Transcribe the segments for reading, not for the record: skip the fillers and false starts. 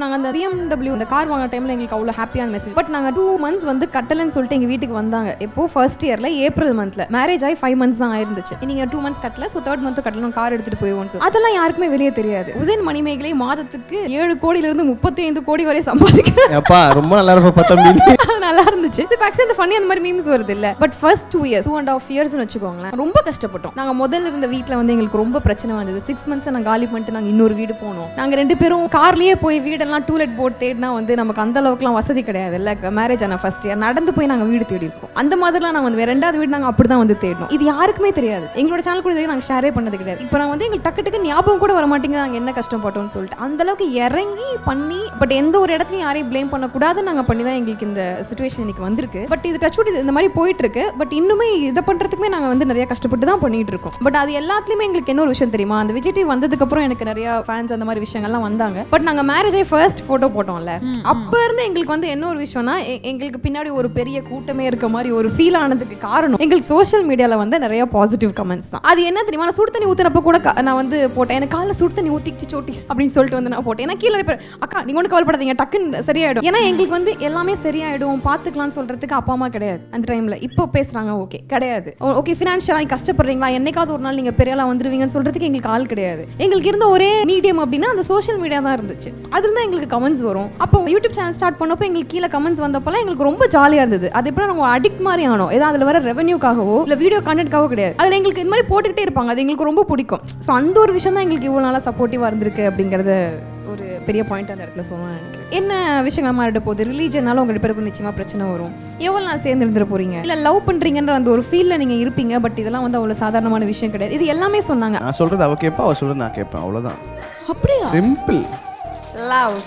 நாங்கள் அந்த BMW அந்த கார் வாங்கின டைமில் எங்களுக்கு அவ்வளோ ஹாப்பியான மெசேஜ். பட் நாங்கள் 2 months வந்து கட்டலன்னு சொல்லிட்டு எங்கள் வீட்டுக்கு வந்தாங்க. எப்போ ஃபர்ஸ்ட் இயரில் ஏப்ரல் மந்த்தில் மேரேஜ் ஆகி 5 months தான் ஆயிருந்துச்சு. நீங்கள் 2 months கட்டல, ஸோ 3rd month கட்டணும், கார் எடுத்துகிட்டு போயிடுவோம். அதெல்லாம் யாருக்குமே வெளியே தெரியாது. உசேன் மணிமேகலை மாதத்துக்கு 7 கோடியிலிருந்து 35 கோடி வரை சம்பாதிக்கிறேன். ரொம்ப நல்லா இருக்கும். நல்லா இருந்துச்சு. ஆக்சுவலி இந்த ஃபன்னி அந்த மாதிரி மீம்ஸ் வருது இல்லை. பட் ஃபர்ஸ்ட் 2 years 2.5 years வச்சுக்கோங்களேன், ரொம்ப கஷ்டப்பட்டோம். நாங்கள் முதல்ல இருந்த வீட்டில் வந்து எங்களுக்கு ரொம்ப பிரச்சனை வந்தது. 6 months நாங்கள் காலி பண்ணிட்டு நாங்கள் இன்னொரு வீடு போனோம். நாங்கள் 2 பேரும் கார்லேயே போய் வீடெல்லாம் டூலெட் போர்ட் தேடினா வந்து நமக்கு அந்த அளவுக்குலாம் வசதி கிடையாது இல்லை. மேரேஜ் ஆன ஃபர்ஸ்ட் இயர் நடந்து போய் நாங்கள் வீடு தேடி இருக்கோம். அந்த மாதிரிலாம் நாங்கள் வந்து 2வது வீடு நாங்கள் அப்படி தான் வந்து தேடணும். இது யாருக்குமே தெரியாது. எங்களோட சேனல் கூட நாங்கள் ஷேரே பண்ணது கிடையாது. இப்போ நான் வந்து எங்களுக்கு டக்கு ஞாபகம் கூட வர மாட்டேங்குது நாங்கள் என்ன கஷ்டப்பட்டோம்னு சொல்லிட்டு. அந்த அளவுக்கு இறங்கி பண்ணி பட் எந்த ஒரு இடத்துலையும் யாரையும் ப்ளேம் பண்ணக்கூடாது நாங்கள் பண்ணி தான் எங்களுக்கு இந்த சுச்சுவேஷன் இன்னைக்கு வந்திருக்கு. பட் இது டச்வுட் இந்த மாதிரி போயிட்டு இருக்கு. பட் இன்னுமே இதை பண்ணுறதுக்குமே நாங்கள் வந்து நிறைய கஷ்டப்பட்டு தான் பண்ணிட்டு இருக்கோம். பட் அது எல்லாத்துலேயுமே எங்களுக்கு என்ன ஒரு விஷயம் தெரியுமா, அந்த விஜய் டிவி வந்ததுக்கப்புறம் எனக்கு நிறைய ஃபேன்ஸ் அந்த மாதிரி விஷயங்கள்லாம் வந்தாங்க. பட் நாங்கள் மேரேஜ் ஆகி ஃபர்ஸ்ட் ஃபோட்டோ போட்டோம்ல, அப்போ இருந்து எங்களுக்கு வந்து என்ன ஒரு விஷயம்னா எங்களுக்கு பின்னாடி ஒரு பெரிய கூட்டமே இருக்க மாதிரி ஒரு ஃபீல் ஆனதுக்கு காரணம் எங்களுக்கு சோஷியல் மீடியாவில் வந்து நிறைய பாசிட்டிவ் கமெண்ட்ஸ் தான். அது என்ன தெரியுமா, நான் சுடு தண்ணி ஊற்றுறப்ப கூட நான் வந்து போட்டேன், எனக்கு காலைல சுடு தண்ணி ஊற்றிச்சு சோட்டிஸ் அப்படின்னு சொல்லிட்டு வந்து நான் போட்டேன். ஏன்னா கீழே இருப்பேன், அக்கா நீங்கள் ஒன்று கவலைப்படாதீங்க டக்குன்னு சரியாயிடும். ஏன்னா எங்களுக்கு வந்து எல்லாமே சரியாயிடும் பார்த்துக்கலாம்னு சொல்றதுக்கு அப்பா அம்மா கிடையாது அந்த டைம்ல. இப்போ பேசுறாங்க ஓகே கிடையாது, ஓகே ஃபினான்ஷியலாக கஷ்டப்படுறீங்களா, என்னைக்காவது ஒரு நாள் நீங்கள் பெரியாளா வந்துருவீங்கன்னு சொல்றதுக்கு எங்களுக்கு ஆள் கிடையாது. எங்களுக்கு இருந்த ஒரே மீடியம் அப்படின்னா அந்த சோஷியல் மீடியா தான் இருந்துச்சு. அதுல தான் எங்களுக்கு கமெண்ட்ஸ் வரும். அப்போ யூடியூப் சேனல் ஸ்டார்ட் பண்ணப்போ எங்களுக்கு கீழே கமெண்ட்ஸ் வந்தப்போலாம் எங்களுக்கு ரொம்ப ஜாலியாக இருந்தது. அது எப்படி நாங்கள் அடிக்ட் மாதிரி ஆனோம். ஏதாவது அதில் வர ரெவன்யூக்காகவோ இல்லை வீடியோ கண்டென்ட்காகவோ கிடையாது. அதில் எங்களுக்கு இது மாதிரி போட்டுக்கிட்டே இருப்பாங்க, அது எங்களுக்கு ரொம்ப பிடிக்கும். ஸோ அந்த ஒரு விஷயம் தான் எங்களுக்கு இவ்வளோ நாளாக சப்போர்ட்டிவாக இருந்திருக்கு அப்படிங்கிறது ஒரு பெரிய பாயிண்ட் அந்த இடத்துல சொல்லுவேன். என்ன விஷயங்கள் மாறிட போகுது, ரிலீஜனால உங்க 2 பேருக்கும் நிச்சயமா பிரச்சனை வரும். எவ்வளவு நாள் சேர்ந்து இருந்துட போறீங்க, இல்ல லவ் பண்றீங்கன்ற அந்த ஒரு ஃபீல்ல நீங்க இருப்பீங்க. பட் இதெல்லாம் வந்து அவ்வளவு சாதாரணமான விஷயம் கிடையாது. இது எல்லாமே சொன்னாங்க. நான் சொல்றது அவ கேட்பா, அவ சொல்றது நான் கேட்பேன், அவ்வளவுதான். அப்படியே சிம்பிள் லவ்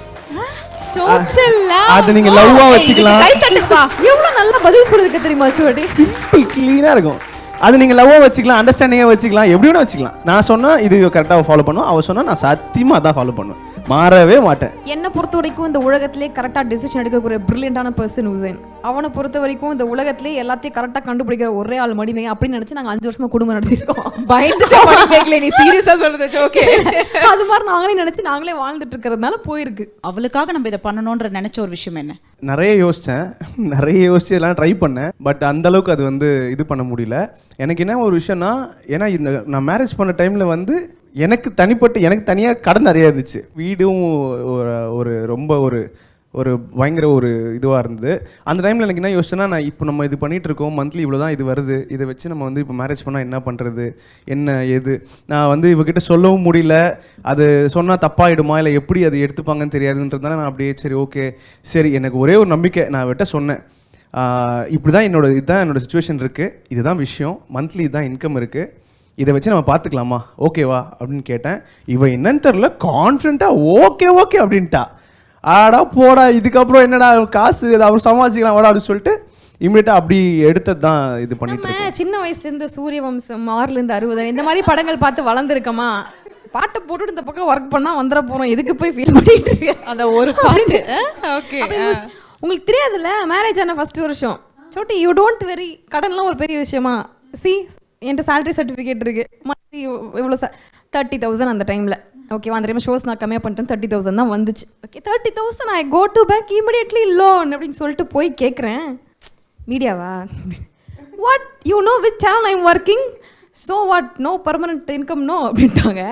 டோட்டல் லவ். அது நீங்க லவ்வா வச்சுக்கலாம். கை தட்டுப்பா. எவ்வளவு நல்லா பதில் சொல்றதுக்கு தெரியுமா சோடி, சிம்பிள் கிளீனா இருக்கும். அது நீங்கள் லவ்வாக வச்சுக்கலாம், அண்டர்ஸ்டாண்டிங்காக வச்சுக்கலாம், எப்படி வேணா வச்சுக்கலாம். நான் சொன்னால் இது கரெக்டாக ஃபாலோ பண்ணுவோம், அவள் சொன்னால் நான் சத்தியமாக அதான் ஃபாலோ பண்ணுவேன், மாறவே மாட்டேன். என்னை பொறுத்த வரைக்கும் இந்த உலகத்திலே கரெக்டாக டெசிஷன் எடுக்கக்கூடிய பிரில்லியண்டான பர்சன் உசேன். அவனை பொறுத்த வரைக்கும் இந்த உலகத்திலே எல்லாத்தையும் கரெக்டாக கண்டுபிடிக்கிற ஒரே ஆள் மணிமே அப்படின்னு நினச்சி நாங்கள் 5 வருஷமா குடும்பம் நடத்திருக்கோம். பயந்துட்டு நீ சீரியஸாக சொல்றது ஓகே. அது மாதிரி நாங்களே நினச்சி நாங்களே வாழ்ந்துட்டு இருக்கிறதுனால போயிருக்கு. அவளுக்காக நம்ம இதை பண்ணணுன்ற நினச்ச ஒரு விஷயம் என்ன? நிறைய யோசிச்சு எல்லாம் ட்ரை பண்ணேன். பட் அந்த அளவுக்கு அது வந்து இது பண்ண முடியல. எனக்கு என்ன ஒரு விஷயம்னா, ஏன்னா நான் மேரேஜ் பண்ண டைமில் வந்து எனக்கு தனியாக கடன் நிறையா இருந்துச்சு. வீடும் ரொம்ப ஒரு பயங்கர ஒரு இதுவாக இருந்தது. அந்த டைமில் எனக்கு என்ன யோசிச்சேன்னா, நான் இப்போ நம்ம இது பண்ணிகிட்டு இருக்கோம், மந்த்லி இவ்வளோ தான் இது வருது, இதை வச்சு நம்ம வந்து இப்போ மேரேஜ் பண்ணால் என்ன பண்ணுறது, என்ன ஏது, நான் வந்து இவகிட்ட சொல்லவும் முடியல. அது சொன்னால் தப்பாகிடுமா இல்லை எப்படி அது எடுத்துப்பாங்கன்னு தெரியாதுன்றதுனால நான் அப்படியே சரி ஓகே சரி, எனக்கு ஒரே ஒரு நம்பிக்கை, நான் அவட்ட சொன்னேன், இப்படி தான் இதுதான் என்னோடய சுச்சுவேஷன் இருக்குது, இதுதான் விஷயம், மந்த்லி இதுதான் இன்கம் இருக்குது, இதை வச்சு நம்ம பார்த்துக்கலாமா, ஓகேவா அப்படின்னு கேட்டேன். இவன் என்னன்னு தெரில, கான்ஃபிடென்ட்டாக ஓகே அப்படின்ட்டா. ஆடா போடா, இதுக்கப்புறம் என்னடா காசு அவர் சமாளிச்சிக்கலாம் வாடா அப்படின்னு சொல்லிட்டு இமீடியட்டாக அப்படி எடுத்தது தான் இது பண்ணிட்டு. சின்ன வயசுலேருந்து சூரிய வம்சம் 6லேருந்து 60 இந்த மாதிரி படங்கள் பார்த்து வளர்ந்துருக்கமா, பாட்டை போட்டுட்டு இந்த பக்கம் ஒர்க் பண்ணால் வந்துட போகிறோம், எதுக்கு போய் ஃபீல் பண்ணிட்டு இருக்கு அந்த ஒரு பாட்டு. ஓகே, உங்களுக்கு தெரியாதுல்ல, மேரேஜ் ஆன ஃபர்ஸ்ட் வருஷம் சோட்டி யூ டோன்ட் வெரி கடன்லாம் ஒரு பெரிய விஷயமா. என்கிட்ட சேலரி சர்டிஃபிகேட் இருக்கு, மந்த்லி இவ்வளோ 30,000 அந்த டைமில். ஓகேவா, அந்த டைம் ஷோஸ் நான் கம்மியாக பண்ணிட்டேன், 30,000 தான் வந்துச்சு. Okay 30,000 I go to bank immediately loan அப்படின்னு சொல்லிட்டு போய் கேட்குறேன். மீடியாவா, what you know which channel I am working, so what no permanent income no அப்படின்ட்டாங்க.